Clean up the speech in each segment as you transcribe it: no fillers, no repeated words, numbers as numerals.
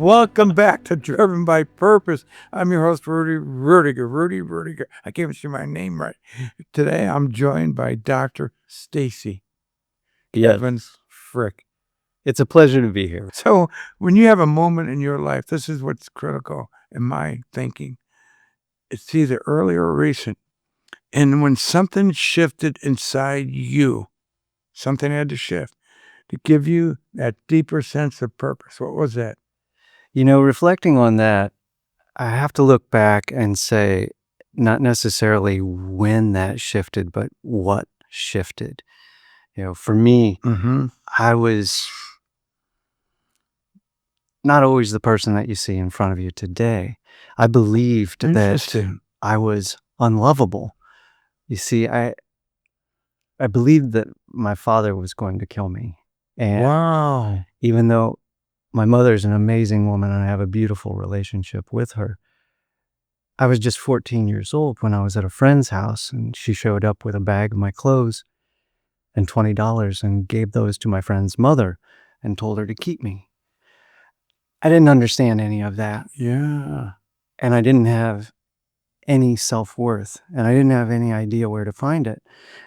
Welcome back to Driven by Purpose. I'm your host, Rudy Rudiger. I can't even say my name right. Today, I'm joined by Dr. Stacey Kevin Frick. It's a pleasure to be here. So, when you have a moment in your life, this is what's critical in my thinking. It's either early or recent. And when something shifted inside you, something had to shift to give you that deeper sense of purpose. What was that? Reflecting on that, I have to look back and say, not necessarily when that shifted, but what shifted. For me, I was not always the person that you see in front of you today. I believed that I was unlovable. You see, I believed that my father was going to kill me. And even though my mother's an amazing woman and I have a beautiful relationship with her, I was just 14 years old when I was at a friend's house and she showed up with a bag of my clothes and $20 and gave those to my friend's mother and told her to keep me. I didn't understand any of that. Yeah. And I didn't have any self-worth and I didn't have any idea where to find it.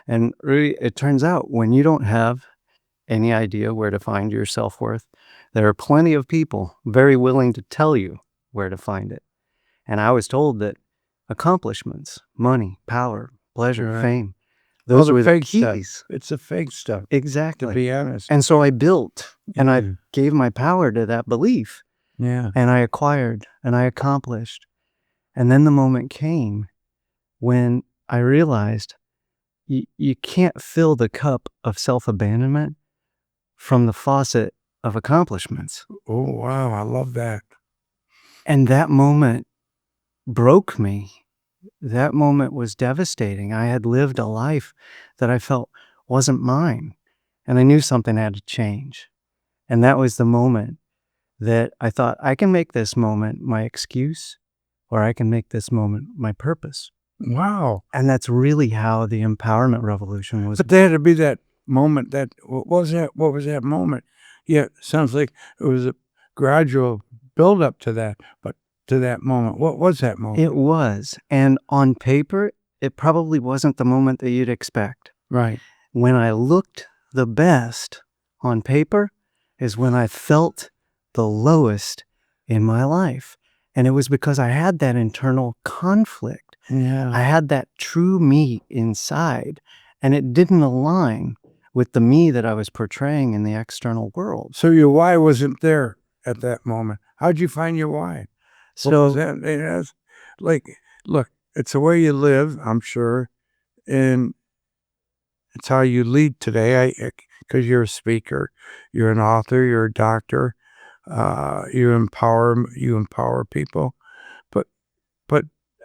And really, it turns out when you don't have any idea where to find your self-worth, there are plenty of people very willing to tell you where to find it. And I was told that accomplishments, money, power, pleasure, fame, those were the keys. Stuff. It's the fake stuff. Exactly. To be honest. And so I built and I gave my power to that belief. Yeah. And I acquired and I accomplished. And then the moment came when I realized you can't fill the cup of self-abandonment from the faucet of accomplishments. Oh, wow. I love that. And that moment broke me. That moment was devastating. I had lived a life that I felt wasn't mine, and I knew something had to change. And that was the moment that I thought, I can make this moment my excuse, or I can make this moment my purpose. Wow. And that's really how the empowerment revolution was. But there had to be that moment. What was that moment? Yeah, it sounds like it was a gradual build up to that, but to that moment. What was that moment? It was. And on paper, it probably wasn't the moment that you'd expect. Right. When I looked the best on paper is when I felt the lowest in my life. And it was because I had that internal conflict. Yeah. I had that true me inside, and it didn't align with the me that I was portraying in the external world. So your why wasn't there at that moment. How'd you find your why? So was that? Look, it's the way you live, I'm sure, and it's how you lead today. Because you're a speaker, you're an author, you're a doctor, you empower people. But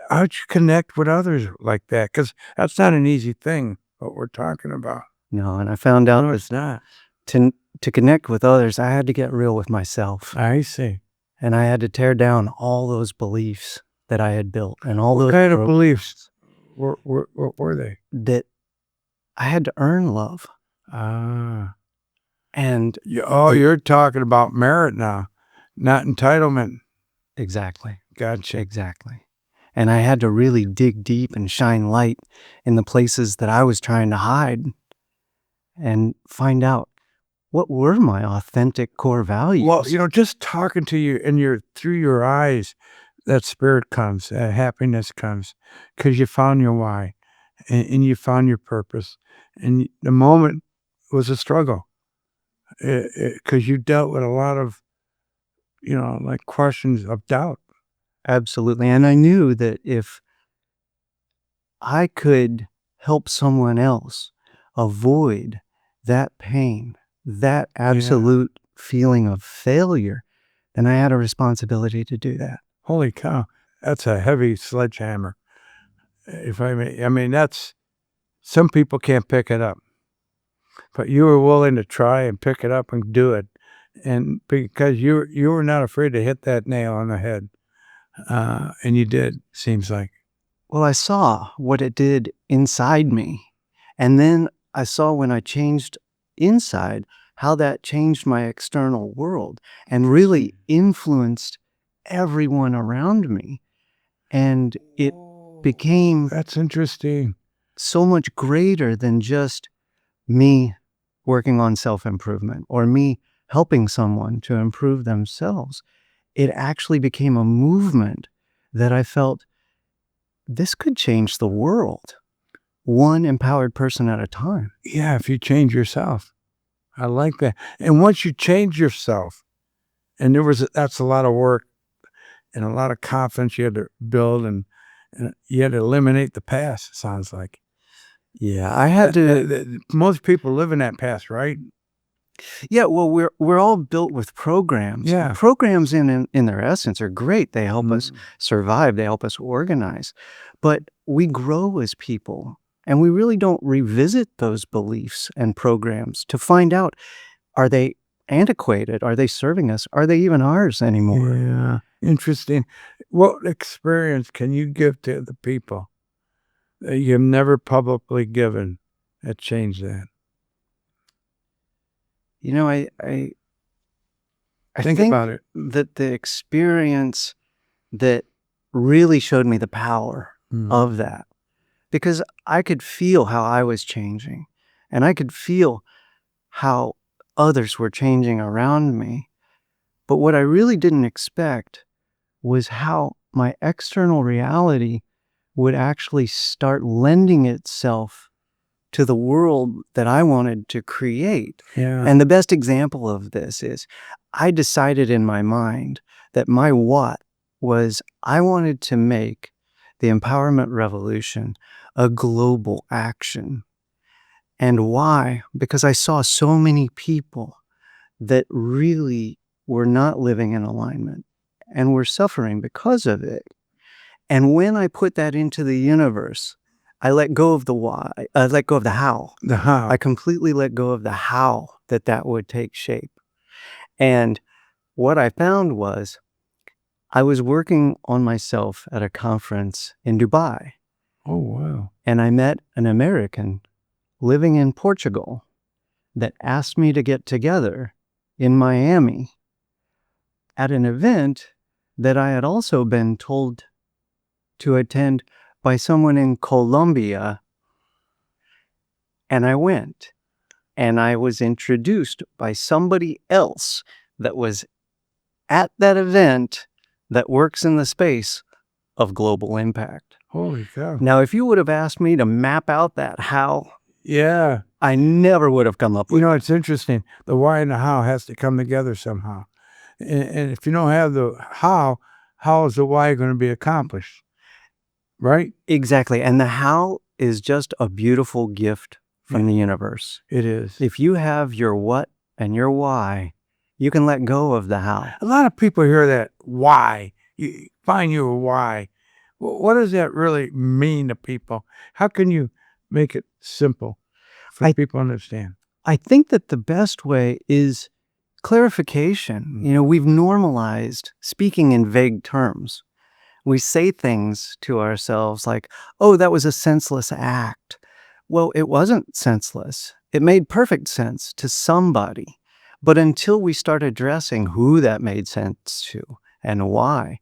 how'd you connect with others like that? Because that's not an easy thing. What we're talking about. no, and I found out No, it's not. to connect with others, I had to get real with myself. I see. And I had to tear down all those beliefs that I had built and all What those kind of beliefs? What were they? that I had to earn love. And you're talking about merit now, not entitlement. exactly. Gotcha. Exactly. And I had to really dig deep and shine light in the places that I was trying to hide and find out what were my authentic core values. Well, just talking to you and through your eyes, that spirit comes, that happiness comes, because you found your why, and you found your purpose, and the moment was a struggle, because you dealt with a lot of, like questions of doubt. Absolutely. And I knew that if I could help someone else avoid that pain, that absolute feeling of failure, then I had a responsibility to do that. Holy cow, that's a heavy sledgehammer. If I may, I mean, that's, some people can't pick it up, but you were willing to try and pick it up and do it, and because you were not afraid to hit that nail on the head, and you did. Seems like. Well, I saw what it did inside me, and then I saw when I changed inside how that changed my external world and really influenced everyone around me. And it became That's interesting. so much greater than just me working on self-improvement or me helping someone to improve themselves. It actually became a movement that I felt this could change the world, one empowered person at a time. Yeah, if you change yourself. I like that. And once you change yourself, and that's a lot of work and a lot of confidence you had to build, and you had to eliminate the past, it sounds like. Yeah, I had to. Most people live in that past, right? Yeah, well, we're all built with programs. Yeah. Programs in their essence are great. They help us survive. They help us organize. But we grow as people, and we really don't revisit those beliefs and programs to find out, are they antiquated? Are they serving us? Are they even ours anymore? Yeah. Interesting. What experience can you give to the people that you've never publicly given that changed that? You know, I Think think about it. that the experience that really showed me the power of that, because I could feel how I was changing, and I could feel how others were changing around me. But what I really didn't expect was how my external reality would actually start lending itself to the world that I wanted to create. Yeah. And the best example of this is I decided in my mind that my what was I wanted to make the empowerment revolution a global action. And why? Because I saw so many people that really were not living in alignment and were suffering because of it. And when I put that into the universe, I let go of the why. I let go of the how. The how. I completely let go of the how that would take shape. And what I found was I was working on myself at a conference in Dubai. Oh, wow. And I met an American living in Portugal that asked me to get together in Miami at an event that I had also been told to attend by someone in Colombia. And I went, and I was introduced by somebody else that was at that event that works in the space of global impact. Holy cow. Now, if you would have asked me to map out that how, Yeah. I never would have come up with You know, it's interesting. The why and the how has to come together somehow. And if you don't have the how is the why going to be accomplished? Right? Exactly. And the how is just a beautiful gift from the universe. It is. If you have your what and your why, you can let go of the how. A lot of people hear that why. You find your why. What does that really mean to people? How can you make it simple for people to understand? I think that the best way is clarification. You know, we've normalized speaking in vague terms. We say things to ourselves like, oh, that was a senseless act. Well, it wasn't senseless. It made perfect sense to somebody. But until we start addressing who that made sense to and why,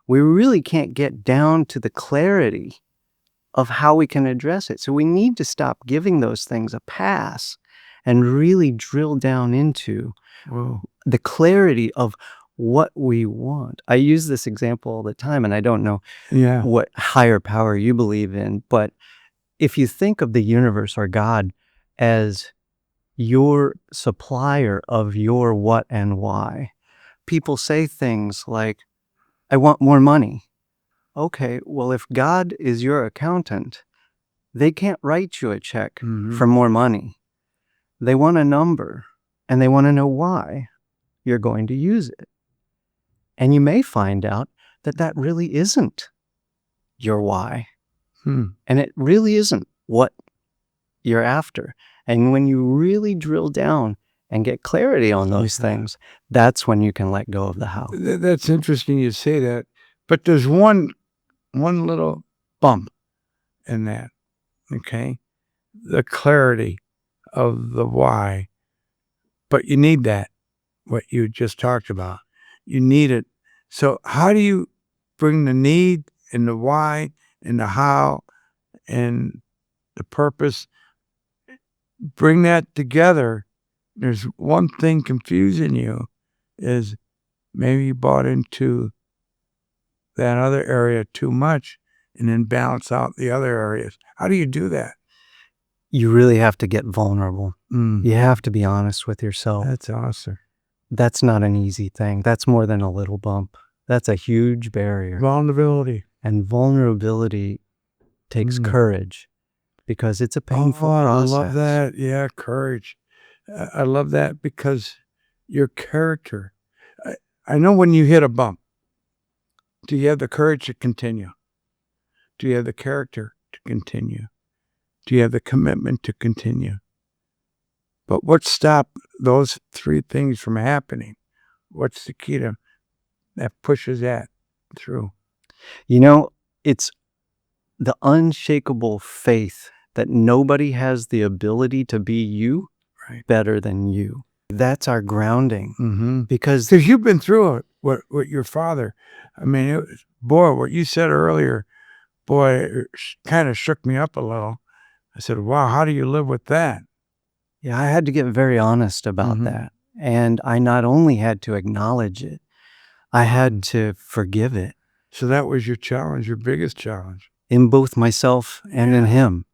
we really can't get down to the clarity of how we can address it. So we need to stop giving those things a pass and really drill down into the clarity of what we want. I use this example all the time, and I don't know what higher power you believe in, but if you think of the universe or God as your supplier of your what and why, people say things like, I want more money. Okay, well, if God is your accountant, they can't write you a check for more money. They want a number, and they want to know why you're going to use it. And you may find out that that really isn't your why. And it really isn't what you're after. And when you really drill down and get clarity on those things, that's when you can let go of the how. That's interesting you say that. But there's one little bump in that, okay? The clarity of the why. But you need that, what you just talked about. You need it. So how do you bring the need and the why and the how and the purpose, bring that together? There's one thing confusing you is maybe you bought into that other area too much and then balance out the other areas. How do you do that? You really have to get vulnerable. Mm, You have to be honest with yourself. that's awesome. That's not an easy thing. That's more than a little bump. That's a huge barrier. Vulnerability. And vulnerability takes courage because it's a painful Oh, I process. love that. Yeah, courage. I love that because your character. I know when you hit a bump, do you have the courage to continue? Do you have the character to continue? Do you have the commitment to continue? But what stopped those three things from happening? What's the key to that pushes that through? You know, it's the unshakable faith that nobody has the ability to be you Right. better than you. That's our grounding. Because you've been through it with your father. I mean, boy, what you said earlier, boy, it kind of shook me up a little. I said, wow, how do you live with that? yeah, I had to get very honest about that. And I not only had to acknowledge it, I had to forgive it. So that was your challenge, your biggest challenge. In both myself and in him.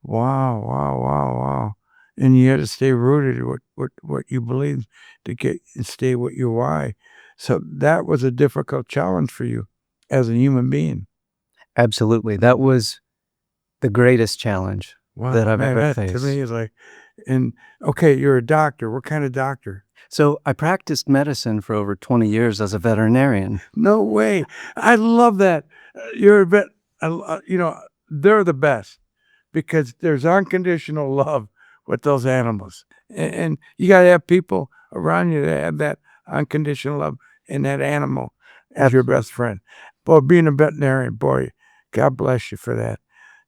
Wow, wow, wow, wow. And you had to stay rooted in what you believe to get and stay with your why. So that was a difficult challenge for you as a human being. Absolutely. That was the greatest challenge that I've ever that faced. to me is like, and okay, you're a doctor. What kind of doctor? So I practiced medicine for over 20 years as a veterinarian. No way. I love that. You're a vet. They're the best because there's unconditional love with those animals. And you got to have people around you that have that unconditional love and that animal as your best friend. Boy, being a veterinarian, boy, God bless you for that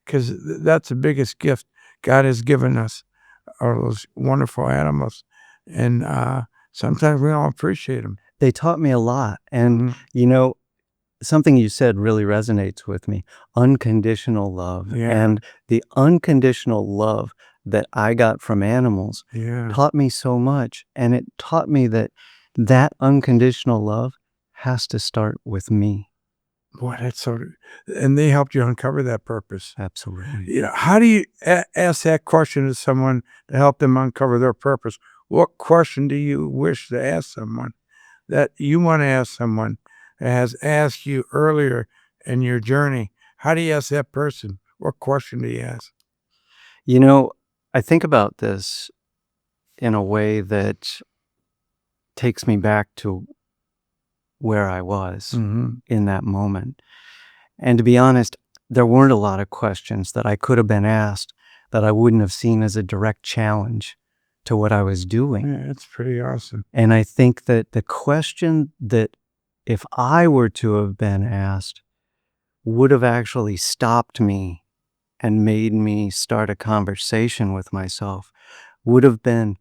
because that's the biggest gift God has given us are those wonderful animals. And sometimes we don't appreciate them. They taught me a lot. And, something you said really resonates with me. Unconditional love. Yeah. And the unconditional love that I got from animals taught me so much. And it taught me that that unconditional love has to start with me. Boy, that's so, and they helped you uncover that purpose. Absolutely. How do you ask that question to someone to help them uncover their purpose? What question do you wish to ask someone that you want to ask someone that has asked you earlier in your journey? How do you ask that person? What question do you ask? I think about this in a way that takes me back to where I was in that moment. And to be honest, there weren't a lot of questions that I could have been asked that I wouldn't have seen as a direct challenge to what I was doing. Yeah, that's pretty awesome. And I think that the question that if I were to have been asked would have actually stopped me and made me start a conversation with myself would have been,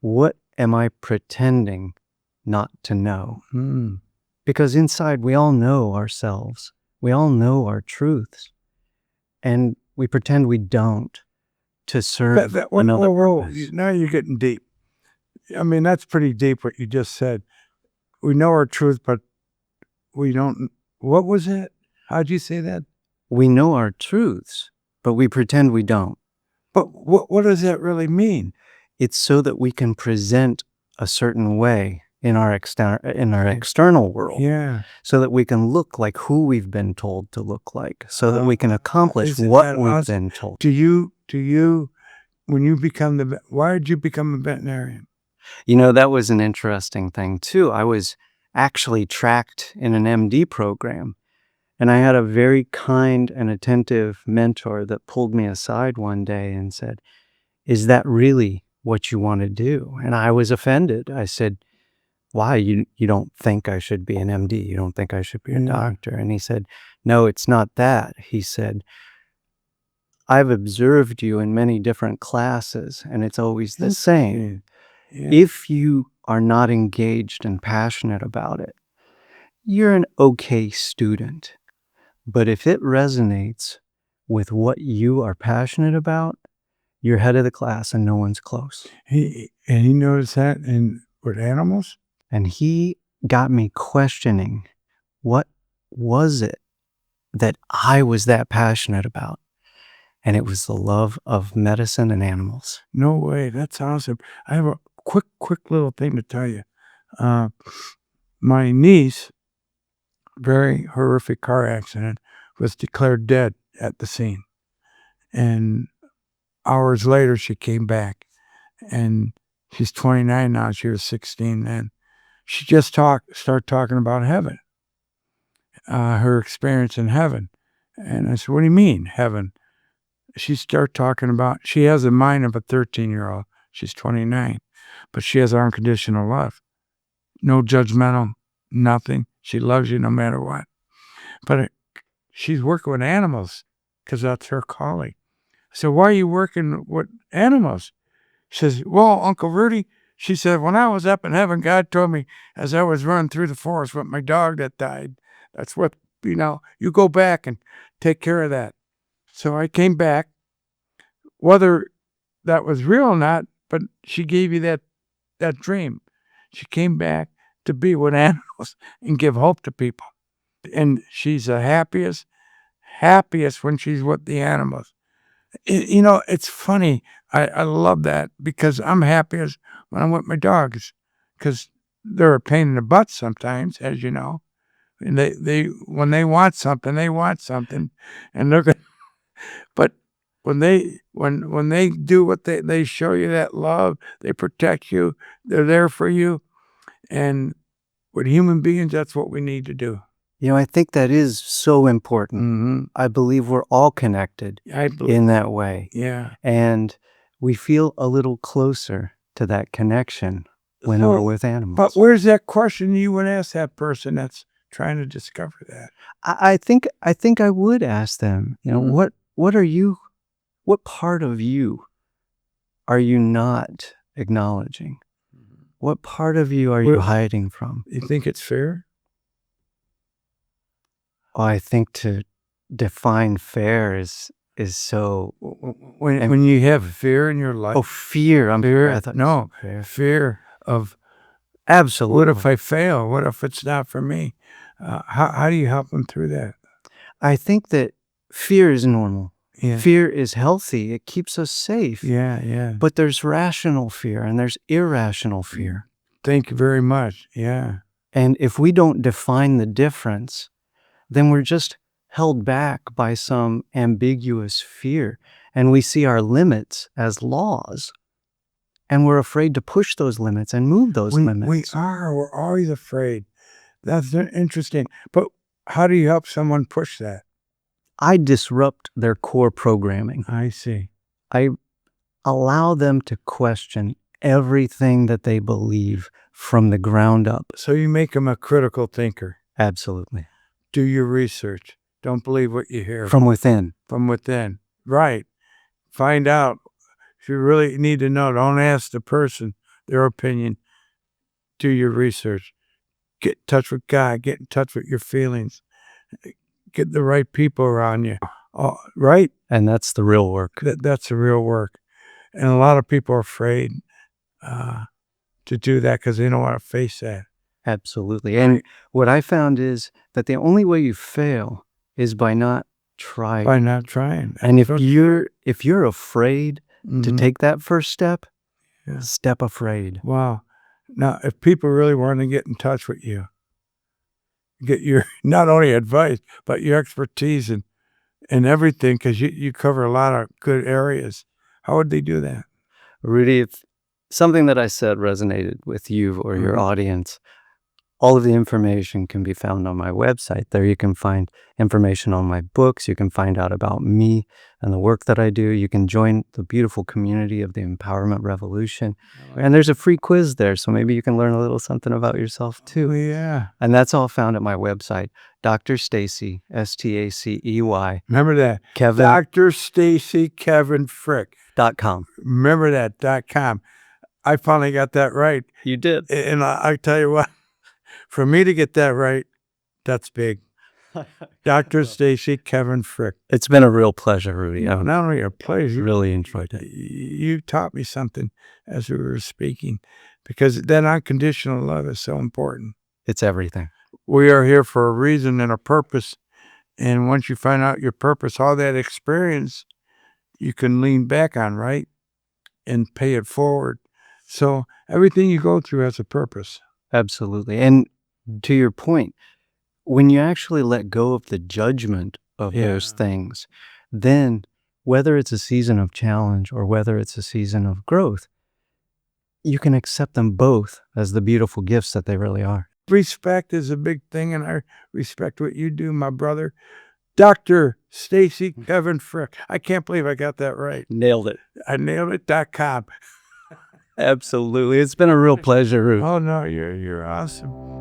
what am I pretending not to know? Because inside we all know ourselves. We all know our truths. And we pretend we don't to serve another purpose. Now you're getting deep. I mean, that's pretty deep what you just said. We know our truth, but we don't. What was it? How'd you say that? We know our truths, but we pretend we don't. But what does that really mean? It's so that we can present a certain way in our external world. Yeah. So that we can look like who we've been told to look like. So that we can accomplish what we've been told. Do you, when you become why did you become a veterinarian? That was an interesting thing too. I was actually tracked in an MD program. And I had a very kind and attentive mentor that pulled me aside one day and said, "Is that really what you want to do?" And I was offended. I said, "Why? You don't think I should be an MD? You don't think I should be a doctor?" And he said, "No, it's not that." He said, "I've observed you in many different classes, and it's always the same. Yeah. If you are not engaged and passionate about it, you're an okay student. But if it resonates with what you are passionate about, you're head of the class and no one's close. He noticed that with animals? And he got me questioning, what was it that I was that passionate about? And it was the love of medicine and animals. No way. That's awesome. I have a quick little thing to tell you. My niece, very horrific car accident, was declared dead at the scene. And hours later, she came back. And she's 29 now. She was 16 then. She just started talking about heaven, her experience in heaven. And I said, what do you mean, heaven? She started talking about, she has the mind of a 13-year-old. She's 29. But she has unconditional love. No judgmental, nothing. She loves you no matter what. But she's working with animals because that's her calling. So why are you working with animals? She says, well, Uncle Rudy, she said, when I was up in heaven, God told me as I was running through the forest with my dog that died, that's what, you go back and take care of that. So I came back, whether that was real or not, but she gave you that dream. She came back to be with animals and give hope to people. And she's the happiest when she's with the animals. It's funny. I love that because I'm happiest when I'm with my dogs because they're a pain in the butt sometimes, as you know. And they when they want something, and they're gonna. But when they do what they show you that love, they protect you, they're there for you, and with human beings, that's what we need to do. I think that is so important. Mm-hmm. I believe we're all connected in that way. Yeah. And we feel a little closer to that connection when we're with animals. But where's that question you would ask that person that's trying to discover that? I think I would ask them, what part of you are you not acknowledging? What part of you are you hiding from? You think it's fair? Oh, I think to define fair is so. When you have fear in your life. Oh, fear. Fear of. Absolutely. What if I fail? What if it's not for me? How do you help them through that? I think that fear is normal. Yeah. Fear is healthy. It keeps us safe. Yeah. But there's rational fear and there's irrational fear. Thank you very much. Yeah. And if we don't define the difference, then we're just held back by some ambiguous fear. And we see our limits as laws. And we're afraid to push those limits and move those limits. We're always afraid. That's interesting. But how do you help someone push that? I disrupt their core programming. I see. I allow them to question everything that they believe from the ground up. So you make them a critical thinker. Absolutely. Do your research. Don't believe what you hear. From within. From within. Right. Find out. If you really need to know, don't ask the person their opinion. Do your research. Get in touch with God. Get in touch with your feelings. Get the right people around you. Right? And that's the real work. That's the real work. And a lot of people are afraid to do that because they don't want to face that. Absolutely. And what I found is that the only way you fail is by not trying. By not trying. And if you're afraid to take that first step, step afraid. Wow. Now, if people really want to get in touch with you, get your not only advice, but your expertise and everything, because you cover a lot of good areas, how would they do that? Rudy, if something that I said resonated with you or your audience, all of the information can be found on my website. There you can find information on my books. You can find out about me and the work that I do. You can join the beautiful community of the Empowerment Revolution. And there's a free quiz there, so maybe you can learn a little something about yourself too. Oh, yeah. And that's all found at my website, Dr. Stacey, Stacey. Remember that. Dr. Stacey Kevin Frick. .com. Remember that, .com. I finally got that right. You did. And I tell you what, for me to get that right, that's big. Dr. Stacey Kevin Frick. It's been a real pleasure, Rudy. Not I've only a pleasure, really enjoyed it. you taught me something as we were speaking, because that unconditional love is so important. It's everything. We are here for a reason and a purpose. And once you find out your purpose, all that experience, you can lean back on, right? And pay it forward. So everything you go through has a purpose. Absolutely. And to your point, when you actually let go of the judgment of those things, then whether it's a season of challenge or whether it's a season of growth, you can accept them both as the beautiful gifts that they really are. Respect is a big thing, and I respect what you do, my brother. Dr. Stacey Kevin Frick. I can't believe I got that right. Nailed it. I nailed it.com. Absolutely. It's been a real pleasure, Rudy. Oh, no, you're awesome.